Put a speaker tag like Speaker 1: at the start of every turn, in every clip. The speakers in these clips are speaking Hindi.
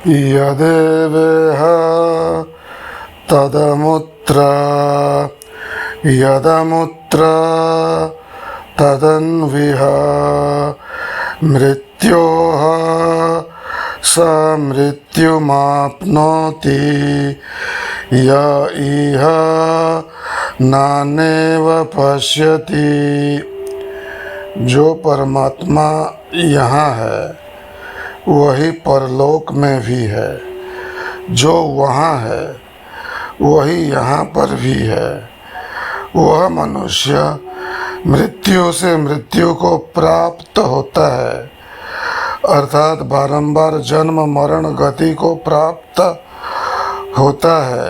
Speaker 1: यदेवेह तदमुत्र यदमुत्र तदन्विह मृत्योः स मृत्युमाप्नोति य इह नानेव पश्यति। जो परमात्मा यहाँ है वही परलोक में भी है, जो वहाँ है वही यहाँ पर भी है। वह मनुष्य मृत्यु से मृत्यु को प्राप्त होता है, अर्थात बारंबार जन्म मरण गति को प्राप्त होता है।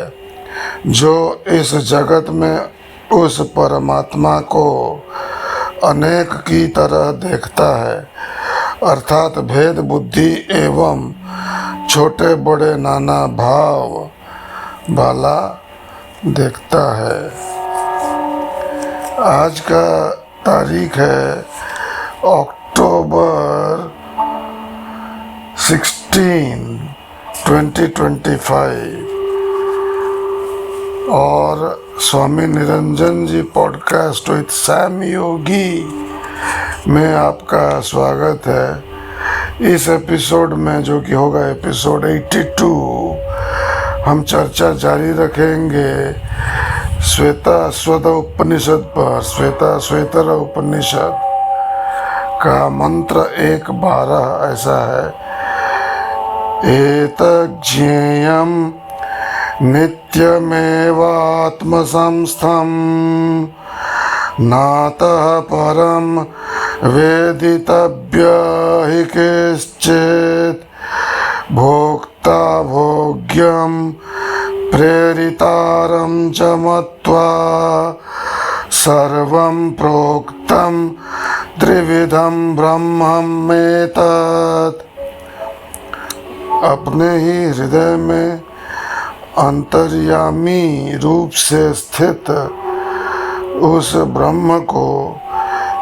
Speaker 1: जो इस जगत में उस परमात्मा को अनेक की तरह देखता है, अर्थात भेद बुद्धि एवं छोटे बड़े नाना भाव वाला देखता है। आज का तारीख है अक्टूबर 16, 2025 और स्वामी निरंजन जी पॉडकास्ट विद सैम योगी में आपका स्वागत है। इस एपिसोड में, जो कि होगा एपिसोड 82, हम चर्चा जारी रखेंगे श्वेताश्वत उपनिषद पर। श्वेतर उपनिषद का मंत्र 1:12 ऐसा है, एतज्ज्ञेयं नित्यमेवात्मसंस्थं नातः परं वेदितव्य हि केश्चित् भोक्ता भोग्यं प्रेरितारं च मत्वा सर्वं प्रोक्तं त्रिविधं ब्रह्ममेतत्। अपने ही हृदय में अंतर्यामी रूप से स्थित उस ब्रह्म को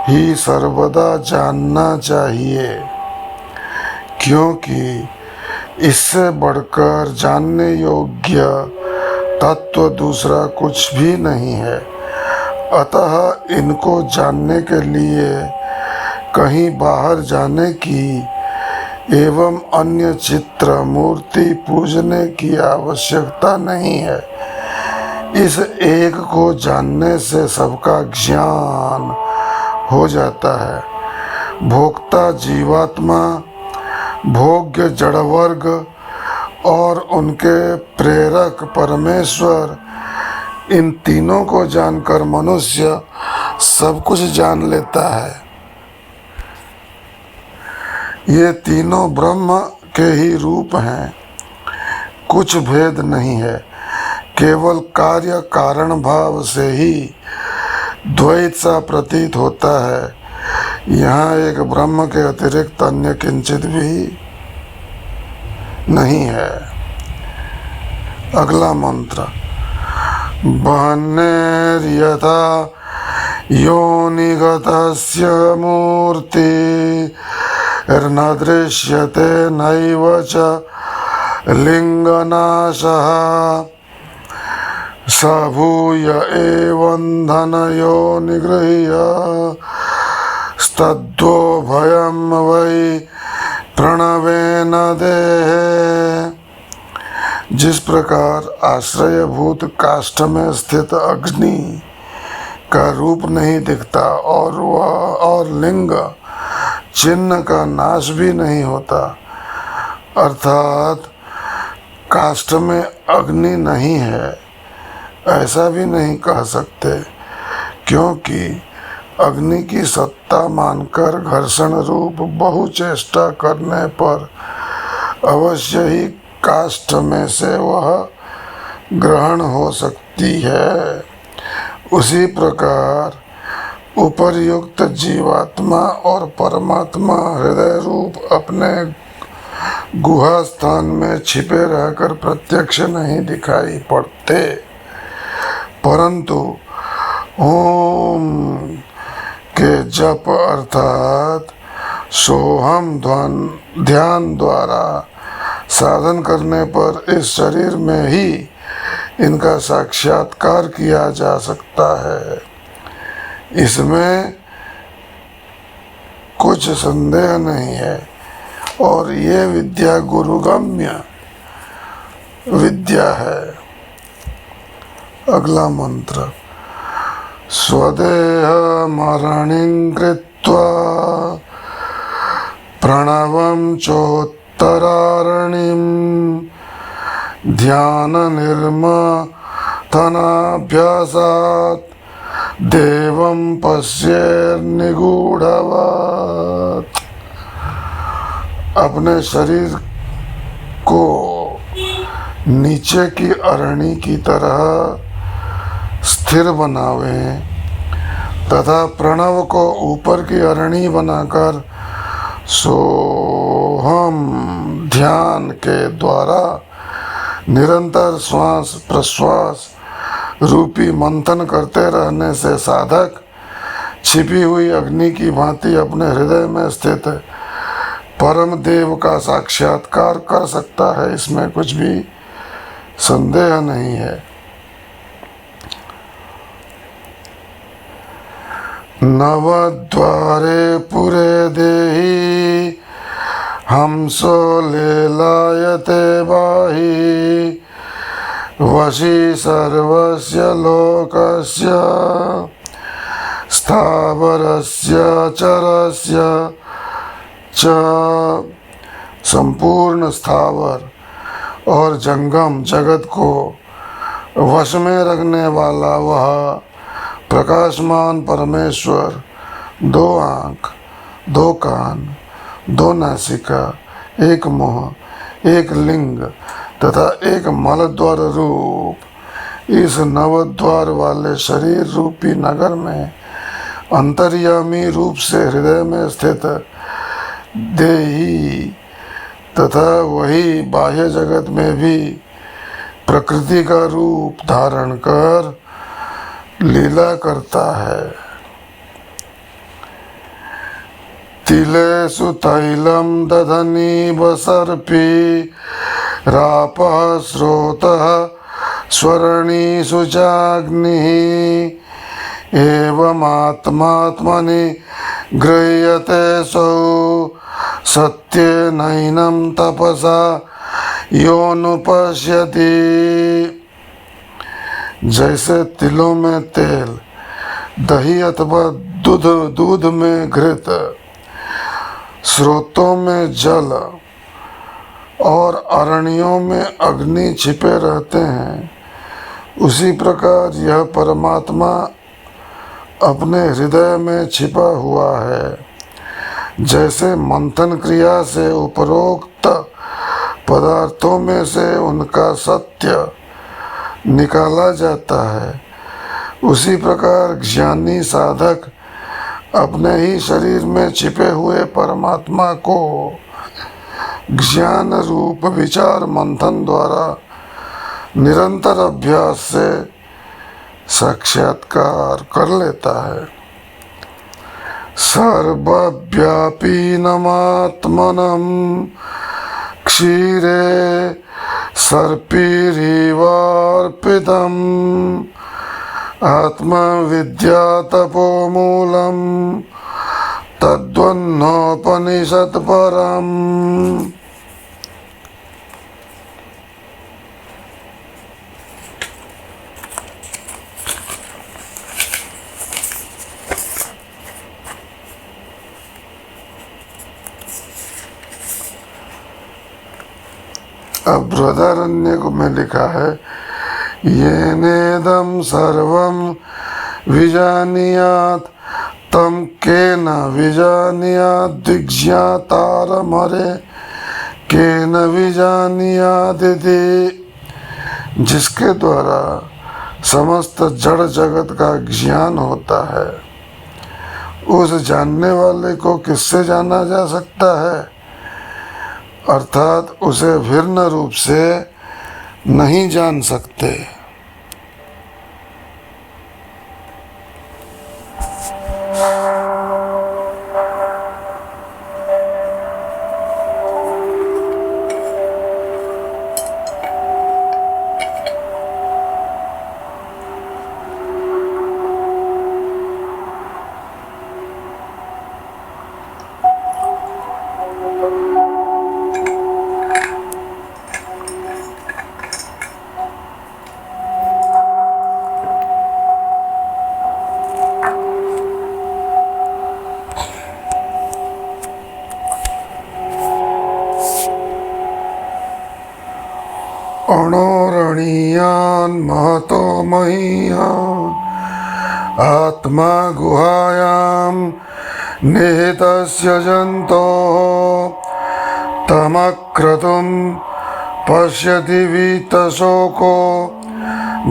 Speaker 1: ही सर्वदा जानना चाहिए, क्योंकि इससे बढ़कर जानने योग्य तत्व दूसरा कुछ भी नहीं है। अतः इनको जानने के लिए कहीं बाहर जाने की एवं अन्य चित्र मूर्ति पूजने की आवश्यकता नहीं है। इस एक को जानने से सबका ज्ञान हो जाता है। भोक्ता जीवात्मा, भोग्य जड़वर्ग और उनके प्रेरक परमेश्वर, इन तीनों को जानकर मनुष्य सब कुछ जान लेता है। ये तीनों ब्रह्म के ही रूप हैं, कुछ भेद नहीं है। केवल कार्य कारण भाव से ही द्वैत सा प्रतीत होता है। यहाँ एक ब्रह्म के अतिरिक्त अन्य किंचित भी नहीं है। अगला मंत्र, बहनेर्यथा योनिगतस्य मूर्ति न दृश्यते नैव च लिंगनाशः स भूय एवं धनयो निगृह्य स्तद्वो भयं वै प्रणवेन देहे। जिस प्रकार आश्रयभूत काष्ठ में स्थित अग्नि का रूप नहीं दिखता और लिंग चिन्ह का नाश भी नहीं होता, अर्थात काष्ठ में अग्नि नहीं है ऐसा भी नहीं कह सकते, क्योंकि अग्नि की सत्ता मानकर घर्षण रूप बहुचेष्टा करने पर अवश्य ही काष्ठ में से वह ग्रहण हो सकती है। उसी प्रकार उपर्युक्त जीवात्मा और परमात्मा हृदय रूप अपने गुहा स्थान में छिपे रहकर प्रत्यक्ष नहीं दिखाई पड़ते, परंतु ओम के जप अर्थात सोहम ध्यान द्वारा साधन करने पर इस शरीर में ही इनका साक्षात्कार किया जा सकता है, इसमें कुछ संदेह नहीं है। और ये विद्या गुरुगम्य विद्या है। अगला मंत्र, स्वदेह मरणिं कृत्वा प्रणवं चोत्तरारणिं ध्यान निर्मथनाभ्यासात् देवं पश्येर्निगूढ़वात्। अपने शरीर को नीचे की अरणी की तरह स्थिर बनावे तथा प्रणव को ऊपर की अरणी बनाकर सोहम ध्यान के द्वारा निरंतर श्वास प्रश्वास रूपी मंथन करते रहने से साधक छिपी हुई अग्नि की भांति अपने हृदय में स्थित परम देव का साक्षात्कार कर सकता है, इसमें कुछ भी संदेह नहीं है। नवद्वारे पुरे देहि हंसो लेलायते बाहि वशी सर्वस्य लोकस्य स्थावरस्य चरस्य च। संपूर्ण स्थावर और जंगम जगत को वश में रखने वाला वह प्रकाशमान परमेश्वर, दो आँख, दो कान, दो नासिका, एक मुंह, एक लिंग तथा एक मलद्वार रूप इस नवद्वार वाले शरीर रूपी नगर में अंतर्यामी रूप से हृदय में स्थित देही तथा वही बाह्य जगत में भी प्रकृति का रूप धारण कर लीला करता है। तिलेषु तैलम दधनी बसर्पी रापः स्रोतः स्वरणीषु चाग्निः एवमात्मात्मनि गृह्यते सौ सत्येनैनं तपसा योऽनुपश्यति। जैसे तिलों में तेल, दही अथवा दूध में घृत, स्रोतों में जल और अरण्यों में अग्नि छिपे रहते हैं, उसी प्रकार यह परमात्मा अपने हृदय में छिपा हुआ है। जैसे मंथन क्रिया से उपरोक्त पदार्थों में से उनका सत्य निकाला जाता है, उसी प्रकार ज्ञानी साधक अपने ही शरीर में छिपे हुए परमात्मा को ज्ञान रूप विचार मंथन द्वारा निरंतर अभ्यास से साक्षात्कार कर लेता है। सर्वव्यापीनमात्मनं क्षीरे सर्पिरिवार्पितम् आत्मविद्या तपोमूलं तद्वन्नोपनिषत् परम्। अब बृहदारण्यक में लिखा है, येनेदं सर्वं विजानीयात् तं केन विजानीयात् विज्ञातारमरे केन विजानीयादिति। जिसके द्वारा समस्त जड़ जगत का ज्ञान होता है, उस जानने वाले को किससे जाना जा सकता है? अर्थात उसे भिन्न रूप से नहीं जान सकते। अणोरणीयान् महतो महीयान् आत्मा गुहायां निहितस्य जन्तोः तमक्रतुं पश्यति वीतशोको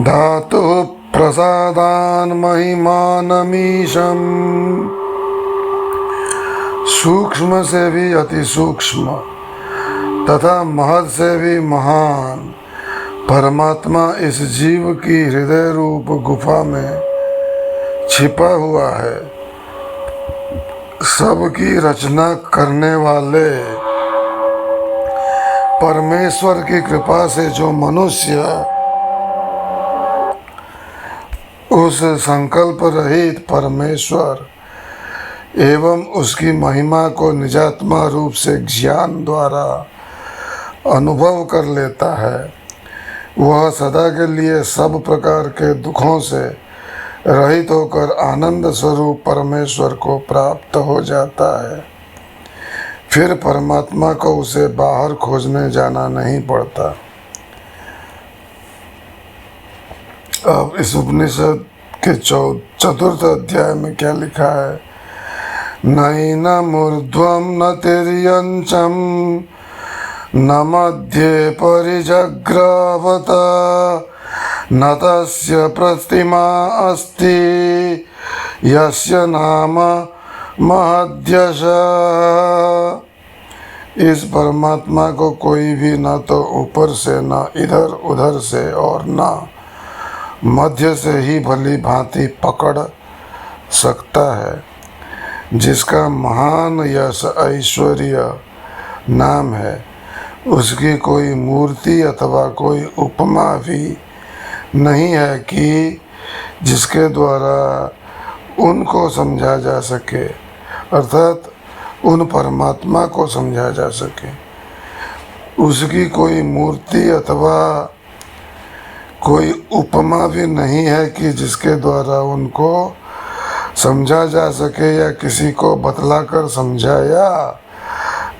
Speaker 1: धातुः प्रसादान् महिमानमीशम्। सूक्ष्म से भी अति सूक्ष्म तथा महत् से भी महान परमात्मा इस जीव की हृदय रूप गुफा में छिपा हुआ है। सबकी रचना करने वाले परमेश्वर की कृपा से जो मनुष्य उस संकल्प रहित परमेश्वर एवं उसकी महिमा को निजात्मा रूप से ज्ञान द्वारा अनुभव कर लेता है, वह सदा के लिए सब प्रकार के दुखों से रहित होकर आनंद स्वरूप परमेश्वर को प्राप्त हो जाता है। फिर परमात्मा को उसे बाहर खोजने जाना नहीं पड़ता। अब इस उपनिषद के चतुर्थ अध्याय में क्या लिखा है? नैनमूर्ध्वं न तिर्यञ्चं न मध्ये परिजग्रावत न तस्य प्रतिमा अस्ति यस्य नाम महद्यश। इस परमात्मा को कोई भी न तो ऊपर से न इधर उधर से और न मध्य से ही भली भांति पकड़ सकता है, जिसका महान यश ऐश्वर्य नाम है। उसकी कोई मूर्ति अथवा कोई उपमा भी नहीं है कि जिसके द्वारा उनको समझा जा सके, अर्थात उन परमात्मा को समझा जा सके। उसकी कोई मूर्ति अथवा कोई उपमा भी नहीं है कि जिसके द्वारा उनको समझा जा सके या किसी को बतलाकर समझाया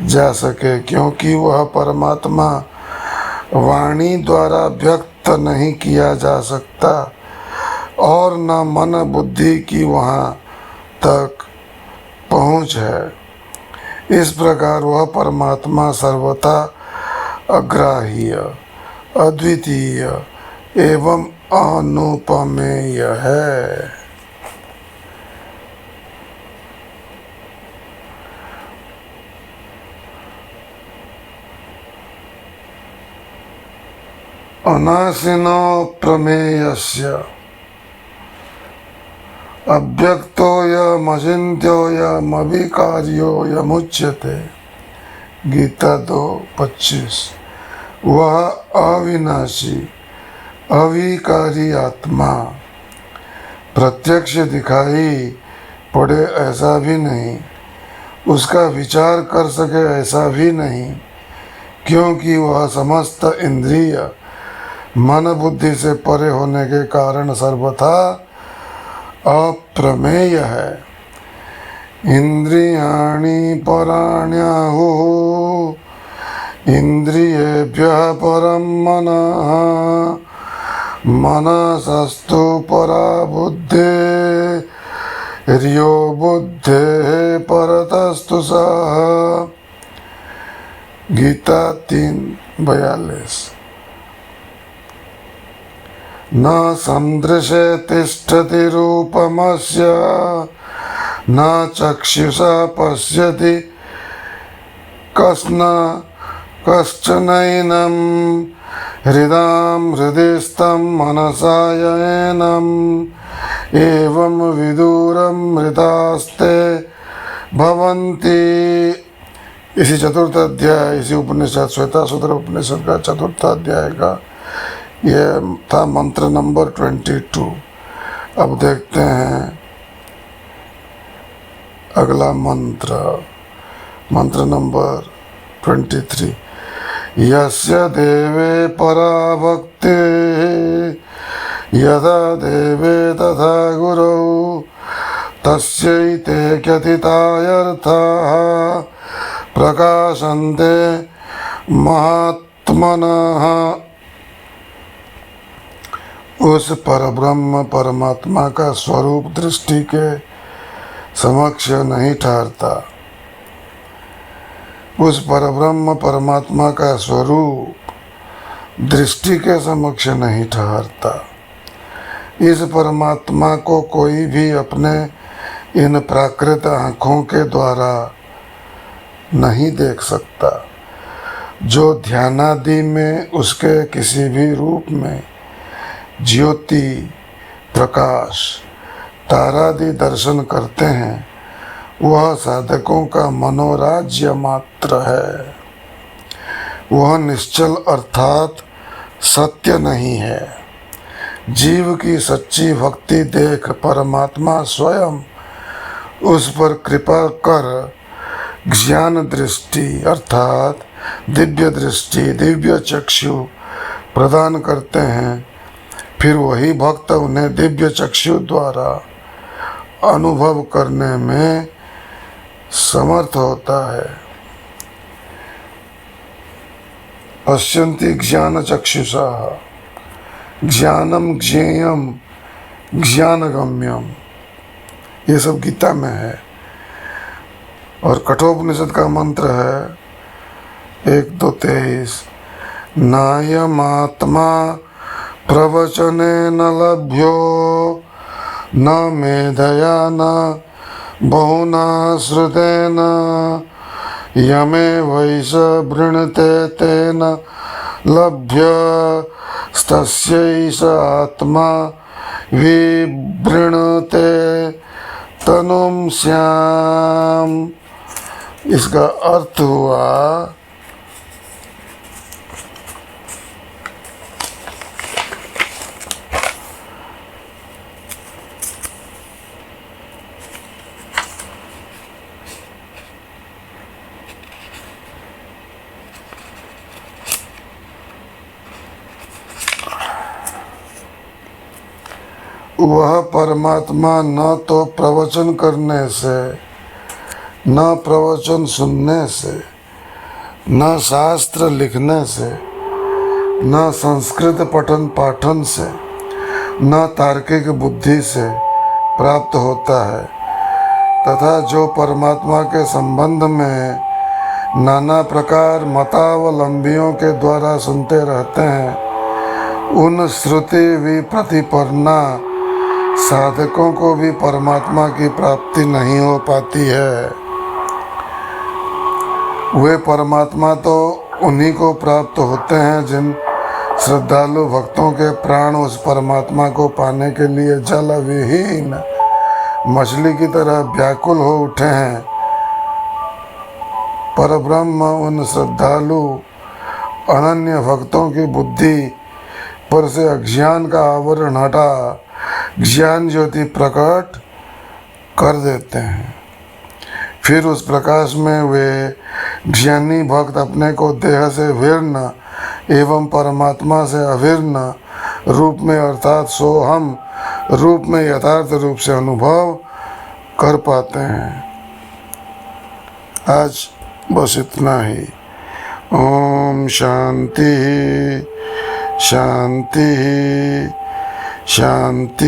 Speaker 1: जा सके, क्योंकि वह परमात्मा वाणी द्वारा व्यक्त नहीं किया जा सकता और न मन बुद्धि की वहाँ तक पहुँच है। इस प्रकार वह परमात्मा सर्वथा अग्राह्य, अद्वितीय एवं अनुपमेय है। अनासिनो प्रमेयस्य अव्यक्तोऽयमचिन्त्योऽयमविकार्योऽयमुच्यते। गीता 2:25। वह अविनाशी अविकारी आत्मा प्रत्यक्ष दिखाई पड़े ऐसा भी नहीं, उसका विचार कर सके ऐसा भी नहीं, क्योंकि वह समस्त इंद्रिय मन बुद्धि से परे होने के कारण सर्वथा अप्रमेय है। इंद्रियाणि पराण्याहुः इंद्रियेभ्यः परं मनः मनसस्तु परा बुद्धिः यो बुद्धेः परतस्तु सः। गीता 3:42। न सन्दृशे तिष्ठति रूपमस्य न चक्षुषा पश्यति कश्चनैनं हृदां हृदिस्थं मनसा येनम् एवं विदूरं मृतास्ते भवन्ति। इसी चतुर्थ अध्याय, इसी उपनिषद श्वेतासूत्र उपनिषद का चतुर्थ अध्याय का यह था मंत्र नंबर 22। अब देखते हैं अगला मंत्र, मंत्र नंबर 23। यस्य देवे परा भक्ति यथा देवे तथा गुरौ तस्यैते कथितायर्थाः प्रकाशन्ते महात्मनः। उस परब्रह्म परमात्मा का स्वरूप दृष्टि के समक्ष नहीं ठहरता। उस परब्रह्म परमात्मा का स्वरूप दृष्टि के समक्ष नहीं ठहरता। इस परमात्मा को कोई भी अपने इन प्राकृत आँखों के द्वारा नहीं देख सकता। जो ध्यानादि में उसके किसी भी रूप में ज्योति, प्रकाश, तारादि दर्शन करते हैं, वह साधकों का मनोराज्य मात्र है। वह निश्चल अर्थात सत्य नहीं है। जीव की सच्ची भक्ति देख परमात्मा स्वयं उस पर कृपा कर ज्ञान दृष्टि अर्थात दिव्य दृष्टि, दिव्य चक्षु प्रदान करते हैं। फिर वही भक्त उन्हें दिव्य चक्षु द्वारा अनुभव करने में समर्थ होता है। पश्यन्ति ज्ञान चक्षुषा ज्ञानम ज्ञेयम ज्ञानगम्यम, ये सब गीता में है। और कठोपनिषद का मंत्र है 1-2-23, नायमात्मा प्रवचने न लभ्यो न मेधया न बहुना श्रुतेन यमे वैष वृणते तेन लभ्य तस्यैष आत्मा विवृणते तनुम श्याम। इसका अर्थ हुआ वह परमात्मा न तो प्रवचन करने से, न प्रवचन सुनने से, न शास्त्र लिखने से, न संस्कृत पठन पाठन से, न तार्किक बुद्धि से प्राप्त होता है, तथा जो परमात्मा के संबंध में नाना प्रकार मतावलंबियों के द्वारा सुनते रहते हैं, उन श्रुति विप्रतिपन्ना साधकों को भी परमात्मा की प्राप्ति नहीं हो पाती है। वे परमात्मा तो उन्हीं को प्राप्त होते हैं जिन श्रद्धालु भक्तों के प्राण उस परमात्मा को पाने के लिए जल विहीन मछली की तरह व्याकुल हो उठे हैं। परब्रह्म उन श्रद्धालु अनन्य भक्तों की बुद्धि पर से अज्ञान का आवरण हटा ज्ञान ज्योति प्रकट कर देते हैं। फिर उस प्रकाश में वे ज्ञानी भक्त अपने को देह से भिन्न एवं परमात्मा से अभिन्न रूप में अर्थात सोहम रूप में यथार्थ रूप से अनुभव कर पाते हैं। आज बस इतना ही। ओम शांति शांति शांति।